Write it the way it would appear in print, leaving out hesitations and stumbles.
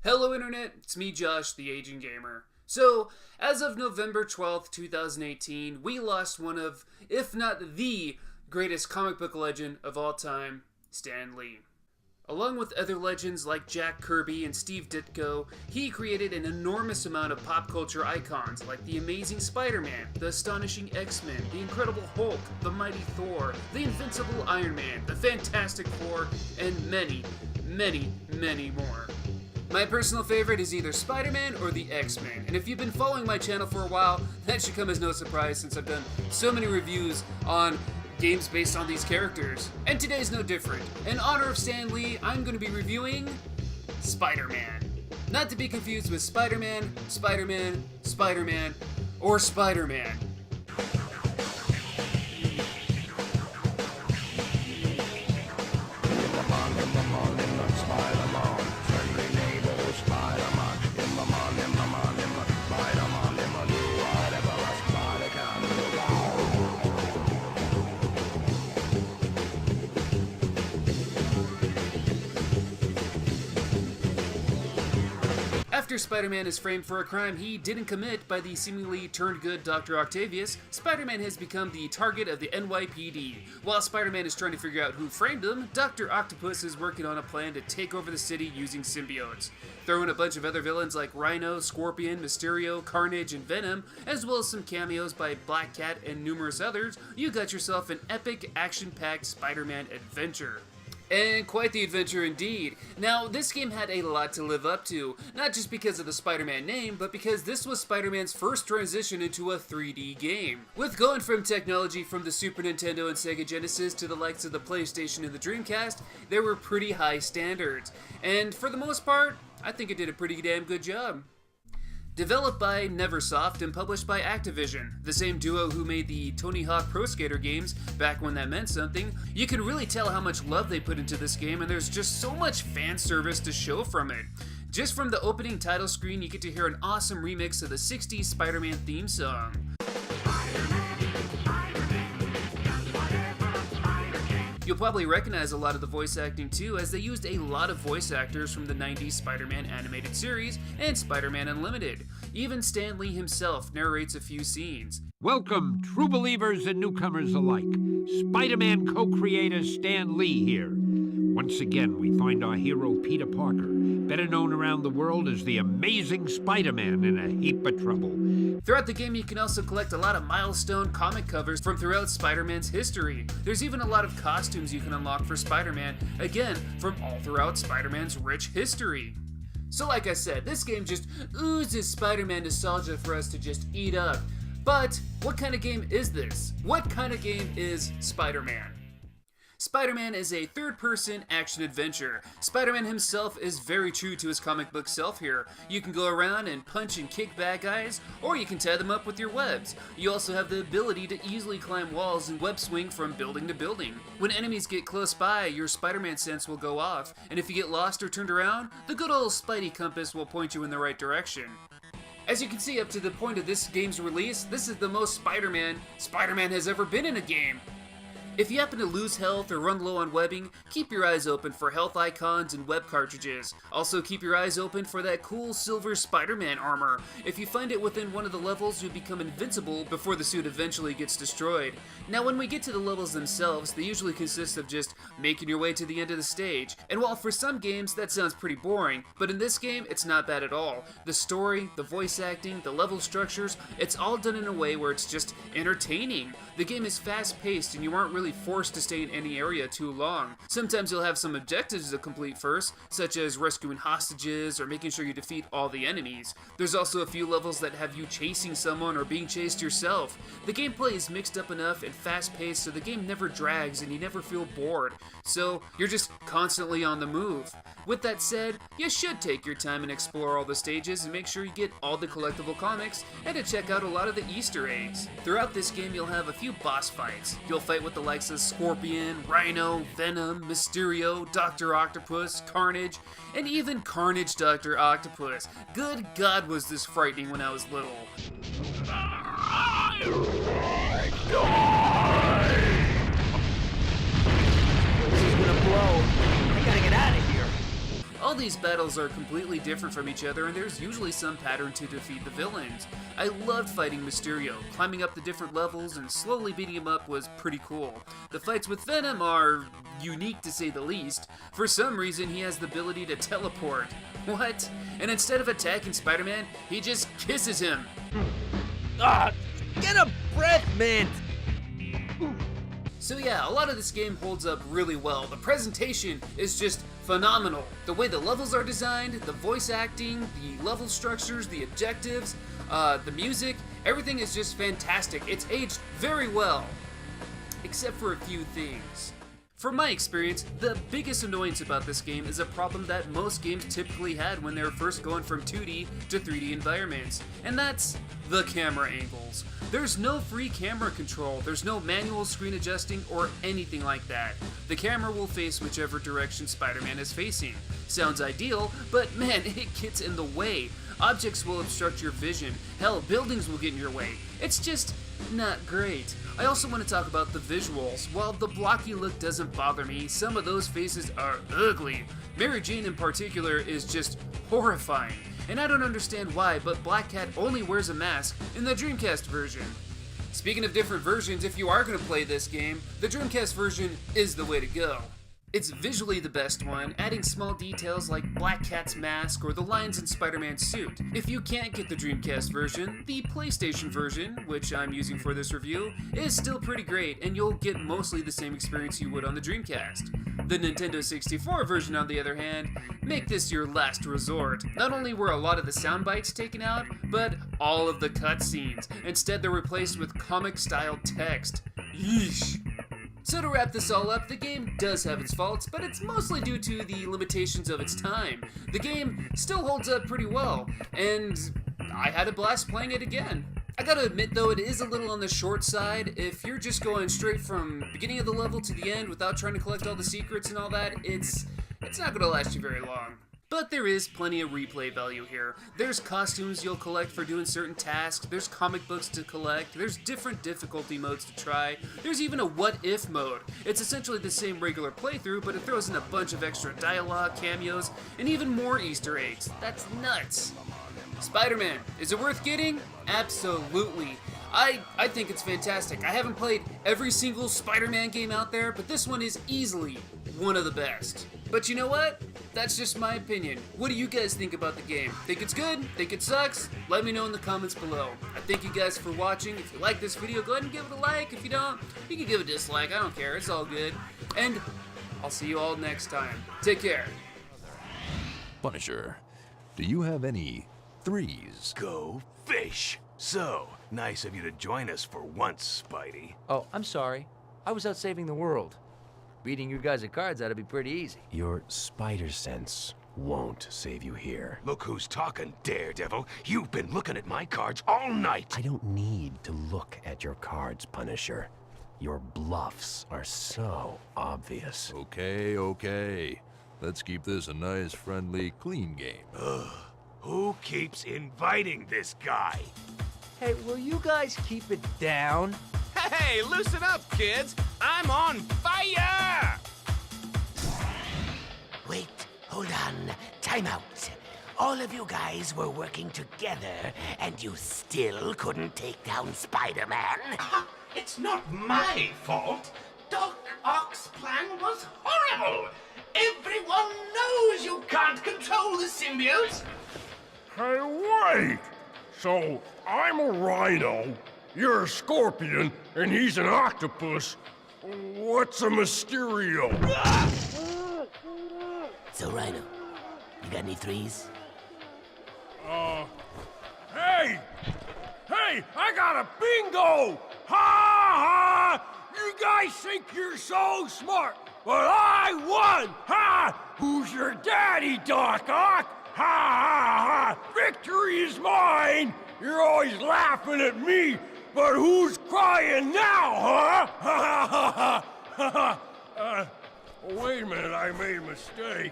Hello Internet, it's me Josh, the Aging Gamer. So, as of November 12th, 2018, we lost one of, if not the greatest comic book legend of all time, Stan Lee. Along with other legends like Jack Kirby and Steve Ditko, he created an enormous amount of pop culture icons like the Amazing Spider-Man, the Astonishing X-Men, the Incredible Hulk, the Mighty Thor, the Invincible Iron Man, the Fantastic Four, and many, many, many more. My personal favorite is either Spider-Man or the X-Men, and if you've been following my channel for a while, that should come as no surprise since I've done so many reviews on games based on these characters. And today's no different. In honor of Stan Lee, I'm going to be reviewing Spider-Man. Not to be confused with Spider-Man, Spider-Man, Spider-Man, or Spider-Man. After Spider-Man is framed for a crime he didn't commit by the seemingly turned good Dr. Octavius, Spider-Man has become the target of the NYPD. While Spider-Man is trying to figure out who framed him, Dr. Octopus is working on a plan to take over the city using symbiotes. Throw in a bunch of other villains like Rhino, Scorpion, Mysterio, Carnage, and Venom, as well as some cameos by Black Cat and numerous others, you got yourself an epic, action-packed Spider-Man adventure. And quite the adventure indeed. Now, this game had a lot to live up to, not just because of the Spider-Man name, but because this was Spider-Man's first transition into a 3D game. With going from technology from the Super Nintendo and Sega Genesis to the likes of the PlayStation and the Dreamcast, there were pretty high standards. And for the most part, I think it did a pretty damn good job. Developed by Neversoft and published by Activision, the same duo who made the Tony Hawk Pro Skater games back when that meant something, you can really tell how much love they put into this game, and there's just so much fan service to show from it. Just from the opening title screen, you get to hear an awesome remix of the 60s Spider-Man theme song. You'll probably recognize a lot of the voice acting too, as they used a lot of voice actors from the 90s Spider-Man animated series and Spider-Man Unlimited. Even Stan Lee himself narrates a few scenes. Welcome, true believers and newcomers alike. Spider-Man co-creator Stan Lee here. Once again, we find our hero Peter Parker, better known around the world as the Amazing Spider-Man, in a heap of trouble. Throughout the game, you can also collect a lot of milestone comic covers from throughout Spider-Man's history. There's even a lot of costumes you can unlock for Spider-Man, again, from all throughout Spider-Man's rich history. So like I said, this game just oozes Spider-Man nostalgia for us to just eat up. But what kind of game is this? What kind of game is Spider-Man? Spider-Man is a third-person action-adventure. Spider-Man himself is very true to his comic book self here. You can go around and punch and kick bad guys, or you can tie them up with your webs. You also have the ability to easily climb walls and web swing from building to building. When enemies get close by, your Spider-Man sense will go off, and if you get lost or turned around, the good old Spidey compass will point you in the right direction. As you can see, up to the point of this game's release, this is the most Spider-Man has ever been in a game. If you happen to lose health or run low on webbing, keep your eyes open for health icons and web cartridges. Also keep your eyes open for that cool silver Spider-Man armor. If you find it within one of the levels, you become invincible before the suit eventually gets destroyed. Now when we get to the levels themselves, they usually consist of just making your way to the end of the stage. And while for some games that sounds pretty boring, but in this game it's not bad at all. The story, the voice acting, the level structures, it's all done in a way where it's just entertaining. The game is fast-paced and you aren't really forced to stay in any area too long. Sometimes you'll have some objectives to complete first, such as rescuing hostages or making sure you defeat all the enemies. There's also a few levels that have you chasing someone or being chased yourself. The gameplay is mixed up enough and fast-paced so the game never drags and you never feel bored. So you're just constantly on the move. With that said, you should take your time and explore all the stages and make sure you get all the collectible comics and to check out a lot of the Easter eggs. Throughout this game you'll have a few boss fights. You'll fight with the likes of Scorpion, Rhino, Venom, Mysterio, Dr. Octopus, Carnage, and even Carnage Dr. Octopus. Good God, was this frightening when I was little. This is gonna blow. I gotta get out of here. All these battles are completely different from each other, and there's usually some pattern to defeat the villains. I loved fighting Mysterio. Climbing up the different levels and slowly beating him up was pretty cool. The fights with Venom are unique to say the least. For some reason, he has the ability to teleport. What? And instead of attacking Spider-Man, he just kisses him. Get a breath, mint! So yeah, a lot of this game holds up really well. The presentation is just phenomenal. The way the levels are designed, the voice acting, the level structures, the objectives, the music, everything is just fantastic. It's aged very well, except for a few things. From my experience, the biggest annoyance about this game is a problem that most games typically had when they were first going from 2D to 3D environments, and that's the camera angles. There's no free camera control, there's no manual screen adjusting or anything like that. The camera will face whichever direction Spider-Man is facing. Sounds ideal, but man, it gets in the way. Objects will obstruct your vision, hell, buildings will get in your way. It's just not great. I also want to talk about the visuals. While the blocky look doesn't bother me, some of those faces are ugly. Mary Jane in particular is just horrifying. And I don't understand why, but Black Cat only wears a mask in the Dreamcast version. Speaking of different versions, if you are going to play this game, the Dreamcast version is the way to go. It's visually the best one, adding small details like Black Cat's mask or the lines in Spider-Man's suit. If you can't get the Dreamcast version, the PlayStation version, which I'm using for this review, is still pretty great, and you'll get mostly the same experience you would on the Dreamcast. The Nintendo 64 version, on the other hand, make this your last resort. Not only were a lot of the sound bites taken out, but all of the cutscenes. Instead, they're replaced with comic-style text. Yeesh. So to wrap this all up, the game does have its faults, but it's mostly due to the limitations of its time. The game still holds up pretty well, and I had a blast playing it again. I gotta admit though, it is a little on the short side. If you're just going straight from beginning of the level to the end without trying to collect all the secrets and all that, it's not gonna last you very long. But there is plenty of replay value here. There's costumes you'll collect for doing certain tasks, there's comic books to collect, there's different difficulty modes to try, there's even a what-if mode. It's essentially the same regular playthrough, but it throws in a bunch of extra dialogue, cameos, and even more Easter eggs. That's nuts. Spider-Man, is it worth getting? Absolutely. I think it's fantastic. I haven't played every single Spider-Man game out there, but this one is easily one of the best. But you know what? That's just my opinion. What do you guys think about the game? Think it's good? Think it sucks? Let me know in the comments below. I thank you guys for watching. If you like this video, go ahead and give it a like. If you don't, you can give it a dislike. I don't care. It's all good. And I'll see you all next time. Take care. Punisher, do you have any threes? Go fish. So, nice of you to join us for once, Spidey. Oh, I'm sorry. I was out saving the world. Beating you guys at cards ought to be pretty easy. Your spider sense won't save you here. Look who's talking, Daredevil. You've been looking at my cards all night. I don't need to look at your cards, Punisher. Your bluffs are so obvious. Okay. Let's keep this a nice, friendly, clean game. Who keeps inviting this guy? Hey, will you guys keep it down? Hey, loosen up, kids! I'm on fire! Wait, hold on. Time out. All of you guys were working together, and you still couldn't take down Spider-Man? It's not my fault. Doc Ock's plan was horrible. Everyone knows you can't control the symbiote. Hey, wait! So, I'm a rhino, you're a scorpion, and he's an octopus. What's a Mysterio? So, Rhino, you got any threes? Hey! Hey, I got a bingo! Ha ha! You guys think you're so smart, but I won! Ha! Who's your daddy, Doc Ock? Ha ha ha! Victory is mine! You're always laughing at me, but who's crying now, huh? Ha ha ha ha! Wait a minute, I made a mistake.